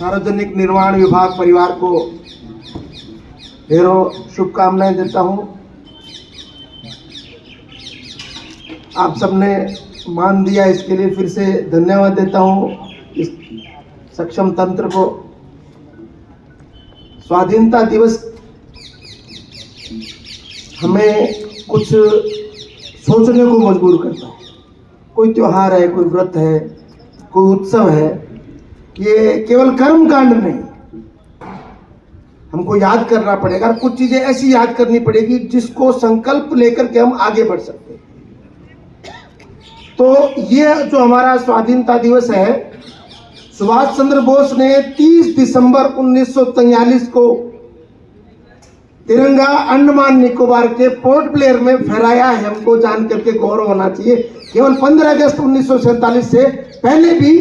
सार्वजनिक निर्माण विभाग परिवार को ढेरों शुभकामनाएं देता हूं। आप सबने मान दिया, इसके लिए फिर से धन्यवाद देता हूं इस सक्षम तंत्र को। स्वाधीनता दिवस हमें कुछ सोचने को मजबूर करता है। कोई त्योहार है, कोई व्रत है, कोई उत्सव है, ये केवल कर्म कांड नहीं, हमको याद करना पड़ेगा। कुछ चीजें ऐसी याद करनी पड़ेगी जिसको संकल्प लेकर के हम आगे बढ़ सकते हैं। तो ये जो हमारा स्वाधीनता दिवस है, सुभाष चंद्र बोस ने 30 दिसंबर 1943 को तिरंगा अंडमान निकोबार के पोर्ट ब्लेयर में फहराया है। हमको जान करके गौरव होना चाहिए। केवल 15 अगस्त 1947 से पहले भी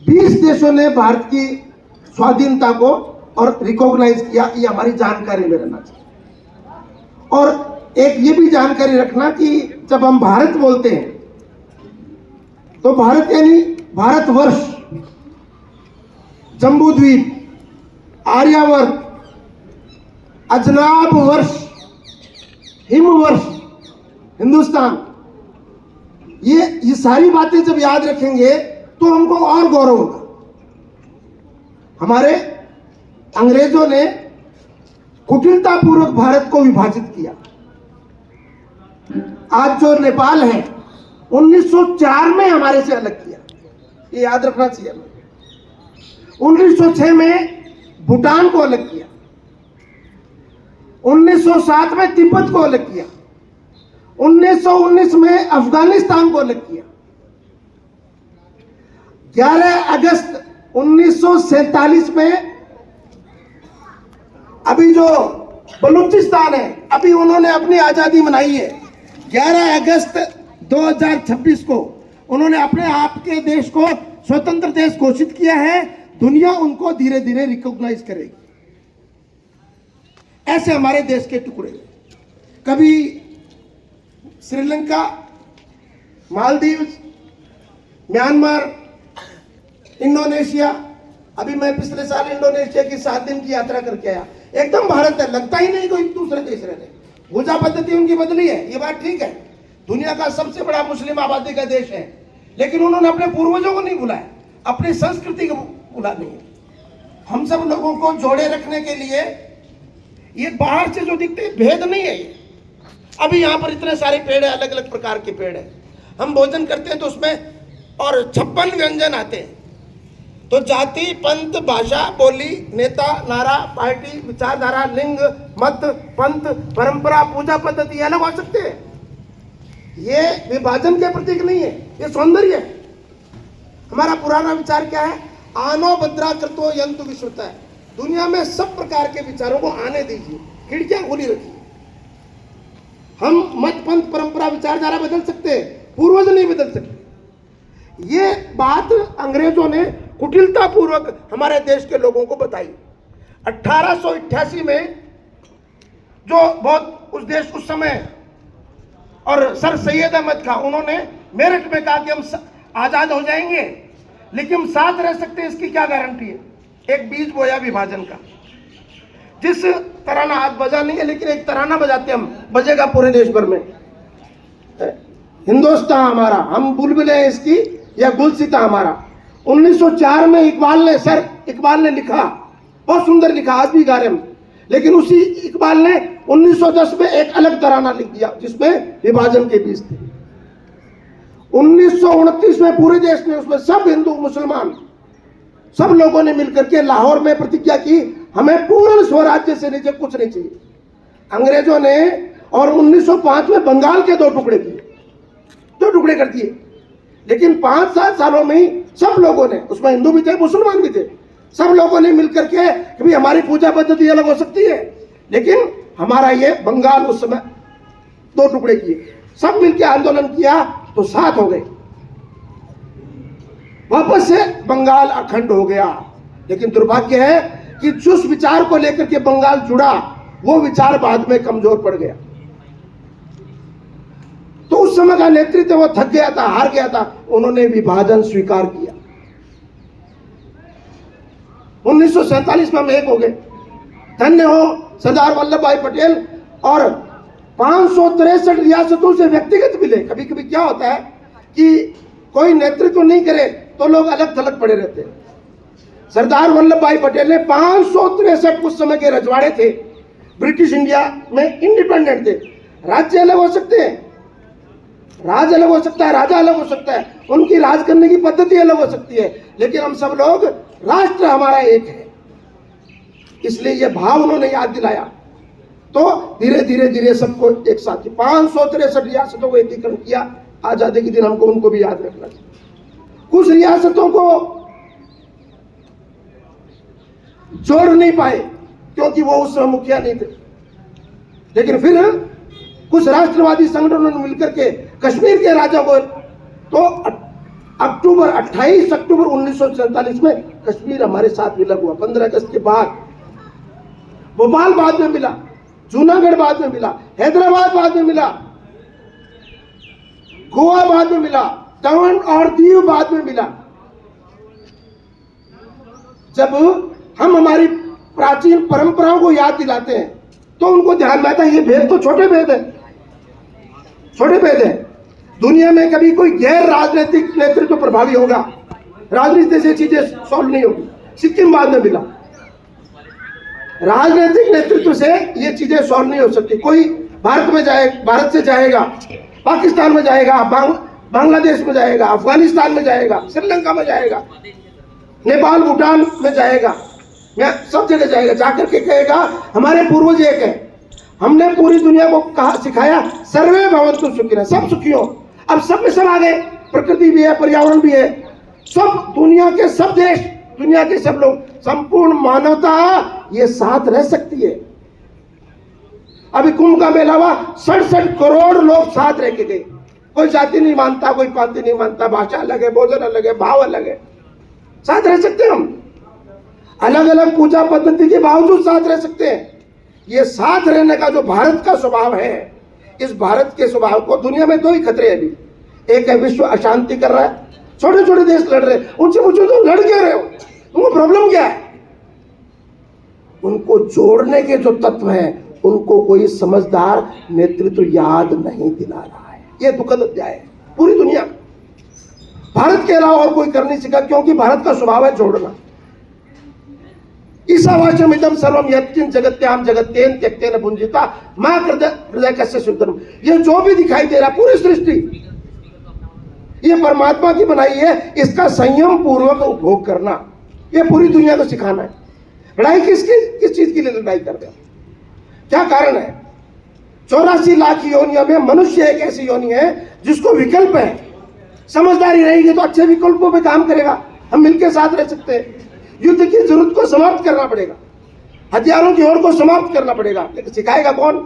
20 देशों ने भारत की स्वाधीनता को और रिकॉग्नाइज किया। ये हमारी जानकारी में रहना चाहिए। और एक ये भी जानकारी रखना कि जब हम भारत बोलते हैं तो भारत यानी भारतवर्ष, जम्बू द्वीप, आर्यावर्त, अजनाब वर्ष, हिमवर्ष, हिंदुस्तान, ये सारी बातें जब याद रखेंगे तो हमको और गौरव होगा। हमारे अंग्रेजों ने कुटिलतापूर्वक भारत को विभाजित किया। आज जो नेपाल है 1904 में हमारे से अलग किया, ये याद रखना चाहिए। 1906 में भूटान को अलग किया, 1907 में तिब्बत को अलग किया, 1919 में अफगानिस्तान को अलग किया, 11 अगस्त 1947 में अभी जो बलूचिस्तान है, अभी उन्होंने अपनी आजादी मनाई है। 11 अगस्त 2026 को उन्होंने अपने आप के देश को स्वतंत्र देश घोषित किया है। दुनिया उनको धीरे धीरे रिकॉग्नाइज करेगी। ऐसे हमारे देश के टुकड़े, कभी श्रीलंका, मालदीव, म्यांमार, इंडोनेशिया। अभी मैं पिछले साल इंडोनेशिया की 7 दिन की यात्रा करके आया। एकदम भारत है, लगता ही नहीं कोई दूसरे देश रह रहे। भूजा पद्धति उनकी बदली है, ये बात ठीक है। दुनिया का सबसे बड़ा मुस्लिम आबादी का देश है, लेकिन उन्होंने अपने पूर्वजों को नहीं भुलाया, अपनी संस्कृति को भुला नहीं। हम सब लोगों को जोड़े रखने के लिए ये बाहर से जो दिखते भेद नहीं है ये। अभी यहाँ पर इतने सारे पेड़ है, अलग अलग प्रकार के पेड़ है। हम भोजन करते हैं तो उसमें और 56 व्यंजन आते हैं। तो जाति, पंथ, भाषा, बोली, नेता, नारा, पार्टी, विचारधारा, लिंग, मत, पंथ, परंपरा, पूजा पद्धति अलग हो सकते हैं। ये विभाजन के प्रतीक नहीं है, ये सौंदर्य है। हमारा पुराना विचार क्या है? आनो भद्रा कृतो यंतु विश्वता है। दुनिया में सब प्रकार के विचारों को आने दीजिए, खिड़कियां खुली रखिए। हम मत, पंथ, परंपरा, विचारधारा बदल सकते हैं, पूर्वज नहीं बदल सकते। ये बात अंग्रेजों ने कुटिलतापूर्वक हमारे देश के लोगों को बताई। 1888 में जो बहुत उस देश उस समय और सर सैयद अहमद खां, उन्होंने मेरठ में कहा कि हम आजाद हो जाएंगे लेकिन हम साथ रह सकते हैं, इसकी क्या गारंटी है? एक बीज बोया विभाजन का। जिस तराना आज बजा नहीं है, लेकिन एक तराना बजाते हम, बजेगा पूरे देश भर में। हिंदुस्तान हमारा, हम बुलबुलें हैं इसकी, या गुलसिता हमारा। 1904 में इकबाल ने लिखा, बहुत सुंदर लिखा, आज भी गा रहे हम। लेकिन उसी इकबाल ने 1910 में एक अलग तराना लिख दिया जिसमें विभाजन के बीज थे। 1929 में पूरे देश ने, उसमें सब हिंदू मुसलमान सब लोगों ने मिलकर के लाहौर में प्रतिज्ञा की, हमें पूर्ण स्वराज्य से नीचे कुछ नहीं चाहिए। अंग्रेजों ने और 1905 में बंगाल के 2 टुकड़े किए, 2 टुकड़े कर दिए। लेकिन 5-7 सालों में ही सब लोगों ने, उसमें हिंदू भी थे, मुसलमान भी थे, सब लोगों ने मिलकर के कि भाई हमारी पूजा पद्धति अलग हो सकती है, लेकिन हमारा ये बंगाल उस समय 2 टुकड़े किए। सब मिलकर आंदोलन किया तो 7 हो गए। वापस से बंगाल अखंड हो गया। लेकिन दुर्भाग्य है कि जिस विचार को लेकर के बंगाल जुड़ा, वो विचार बाद में कमजोर पड़ गया। तो उस समय का नेतृत्व वो थक गया था, हार गया था, उन्होंने विभाजन स्वीकार किया। 1947 में हम एक हो गए। धन्य हो सरदार वल्लभ भाई पटेल। और 563 रियासतों से व्यक्तिगत मिले। कभी कभी क्या होता है कि कोई नेतृत्व नहीं करे तो लोग अलग थलग पड़े रहते हैं। सरदार वल्लभ भाई पटेल ने 563 उस समय के रजवाड़े थे, ब्रिटिश इंडिया में इंडिपेंडेंट थे। राज्य अलग हो सकते हैं, राज अलग हो सकता है, राजा अलग हो सकता है, उनकी राज करने की पद्धति अलग हो सकती है, लेकिन हम सब लोग, राष्ट्र हमारा एक है। इसलिए यह भाव उन्होंने याद दिलाया। तो धीरे धीरे धीरे सबको एक साथ 563 रियासतों को एकीकरण किया। आजादी के दिन हमको उनको भी याद रखना चाहिए। कुछ रियासतों को जोड़ नहीं पाए क्योंकि वो उस समय मुखिया नहीं थे, लेकिन फिर कुछ राष्ट्रवादी संगठनों ने मिलकर के कश्मीर के राजा को, तो 28 अक्टूबर 1947 में कश्मीर हमारे साथ विलय हुआ। 15 अगस्त के बाद भोपाल बाद में मिला, जूनागढ़ बाद में मिला, हैदराबाद बाद में मिला, गोवा बाद में मिला, दमन और दीव बाद में मिला। जब हम हमारी प्राचीन परंपराओं को याद दिलाते हैं तो उनको ध्यान में आता है ये भेद तो छोटे भेद है, छोटे भेद है। दुनिया में कभी कोई गैर राजनीतिक नेतृत्व प्रभावी होगा, राजनीति से चीजें सॉल्व नहीं होगी। सिक्किम बाद में मिला, राजनीतिक नेतृत्व से ये चीजें सॉल्व नहीं हो सकती। कोई भारत में जाए, भारत से जाएगा, पाकिस्तान में जाएगा, बांग्लादेश में जाएगा, अफगानिस्तान में जाएगा, श्रीलंका में जाएगा, नेपाल भूटान में जाएगा, सब जगह जाएगा, जाकर के कहेगा हमारे पूर्वज एक है। हमने पूरी दुनिया को कहा, सिखाया सर्वे भवन्तु सुखिनः, सब सुखी हो। अब सब में सब आ गए, प्रकृति भी है, पर्यावरण भी है, सब दुनिया के सब देश, दुनिया के सब लोग, संपूर्ण मानवता ये साथ रह सकती है। अभी कुंभ का मेला हुआ, 67 करोड़ लोग साथ रह के गए। कोई जाति नहीं मानता, कोई पाति नहीं मानता, भाषा अलग है, भोजन अलग है, भाव अलग है, साथ रह सकते हैं हम। अलग अलग पूजा पद्धति के बावजूद साथ रह सकते हैं। ये साथ रहने का जो भारत का स्वभाव है, इस भारत के स्वभाव को, दुनिया में दो ही खतरे हैं अभी। एक है विश्व अशांति कर रहा है, छोटे छोटे देश लड़ रहे हैं, उनसे पूछो तुम लड़ क्यों रहे हो, तुमको प्रॉब्लम क्या है। उनको जोड़ने के जो तत्व हैं उनको कोई समझदार नेतृत्व याद नहीं दिला रहा है। ये दुखद अध्याय है पूरी दुनिया। भारत के अलावा और कोई कर नहीं सका, क्योंकि भारत का स्वभाव है जोड़ना। ईशावास्यमिदं सर्वं यत्किंच जगत्याम जगत्तेन त्यक्तेन भुंजिता मां हृदय कस्य सुंदरम। ये जो भी दिखाई दे रहा, पूरी सृष्टि ये परमात्मा की बनाई है, इसका संयम पूर्वक उपभोग करना, ये पूरी दुनिया को सिखाना है। लड़ाई किस चीज के लिए लड़ाई कर रहे हैं, क्या कारण है। 84 लाख योनियों में मनुष्य एक ऐसी योनि है जिसको विकल्प है। समझदारी रहेगी तो अच्छे विकल्पों पे काम करेगा, हम मिलकर साथ रह सकते हैं। युद्ध की जरूरत को समाप्त करना पड़ेगा, हथियारों की होड़ को समाप्त करना पड़ेगा, लेकिन सिखाएगा कौन।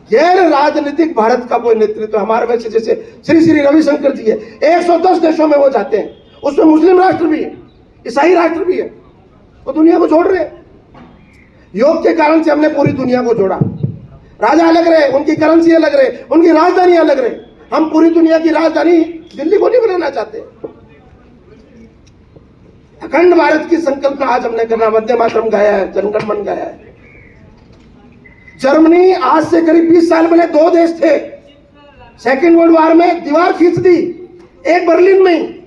गैर राजनीतिक भारत का कोई नेतृत्व हमारे वैसे, जैसे श्री रविशंकर जी है, 110 देशों में वो जाते हैं, उसमें मुस्लिम राष्ट्र भी है, ईसाई राष्ट्र भी है, वो दुनिया को जोड़ रहे हैं। योग के कारण से हमने पूरी दुनिया को जोड़ा। राजा अलग रहे, उनकी करेंसी अलग रहे, उनकी राजधानी अलग रहे, हम पूरी दुनिया की राजधानी दिल्ली को नहीं बनाना चाहते। अखंड भारत की संकल्पना आज हमने करना, वंदे मातरम गाया है, जनगण मन गाया है। जर्मनी आज से करीब 20 साल पहले 2 देश थे, सेकेंड वर्ल्ड वॉर में दीवार खींच दी, एक बर्लिन में,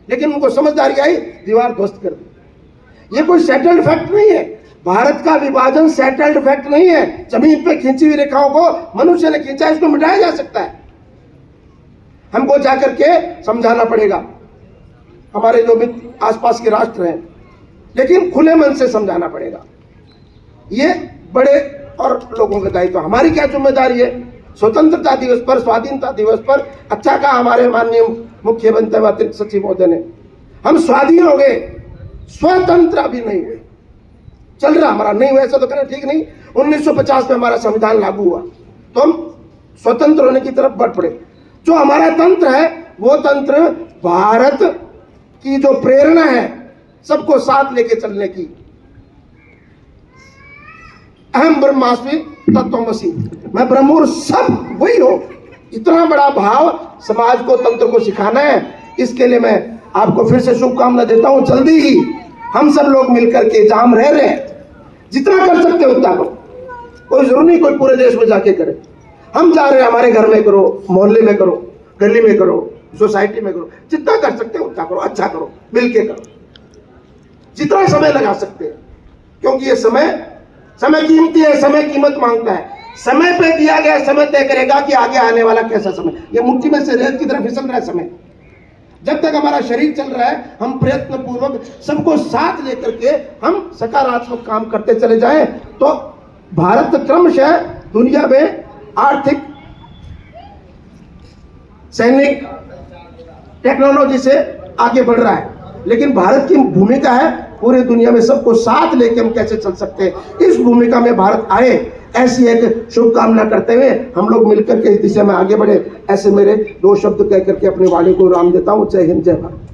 लेकिन उनको समझदारी आई, दीवार ध्वस्त कर दी। ये कोई सेटल्ड फैक्ट नहीं है, भारत का विभाजन सेटल्ड फैक्ट नहीं है। जमीन पे खींची हुई रेखाओं को मनुष्य ने खींचा, इसको मिटाया जा सकता है। हमको जाकर के समझाना पड़ेगा हमारे जो भी आसपास के राष्ट्र हैं, लेकिन खुले मन से समझाना पड़ेगा। ये बड़े और लोगों का दायित्व। हमारी क्या जिम्मेदारी है, स्वतंत्रता दिवस पर, स्वाधीनता दिवस पर अच्छा कहा हमारे माननीय मुख्यमंत्री व अतिरिक्त सचिव महोदय ने, हम स्वाधीन हो गए, स्वतंत्र अभी नहीं हुए। चल रहा हमारा, नहीं हुआ ऐसा तो करें ठीक नहीं। 1950 में हमारा संविधान लागू हुआ तो हम स्वतंत्र होने की तरफ बढ़ पड़े। जो हमारा तंत्र है वो तंत्र भारत की जो प्रेरणा है सबको साथ लेके चलने की। अहम ब्रह्मास्मि तत्त्वमसि, मैं ब्रह्म और सब वही हो, इतना बड़ा भाव समाज को, तंत्र को सिखाना है। इसके लिए मैं आपको फिर से शुभकामना देता हूं। जल्दी ही हम सब लोग मिलकर के जहां हम रह रहे हैं जितना कर सकते हो उतना करो। कोई जरूर नहीं कोई पूरे देश में जाके करे। हम जा रहे हैं, हमारे घर में करो, मोहल्ले में करो, गली में करो, सोसाइटी में करो, जितना कर सकते हो उतना करो, अच्छा करो, मिलके करो, जितना समय लगा सकते हैं। क्योंकि ये समय कीमती है, समय कीमत मांगता है। समय पे दिया गया समय तय करेगा कि आगे आने वाला कैसा समय। ये मुट्ठी में से रेत की तरफ फिसल रहा है समय। जब तक हमारा शरीर चल रहा है, हम प्रयत्न पूर्वक सबको साथ लेकर के हम सकारात्मक काम करते चले जाएं, तो भारत क्रमशः दुनिया में आर्थिक, सैनिक, टेक्नोलॉजी से आगे बढ़ रहा है। लेकिन भारत की भूमिका है पूरे दुनिया में सबको साथ लेके हम कैसे चल सकते हैं, इस भूमिका में भारत आए, ऐसी एक शुभकामना करते हुए हम लोग मिलकर के इस दिशा में आगे बढ़े। ऐसे मेरे 2 शब्द कह करके अपनी वाणी को विराम देता हूं। जय हिंद, जय भारत।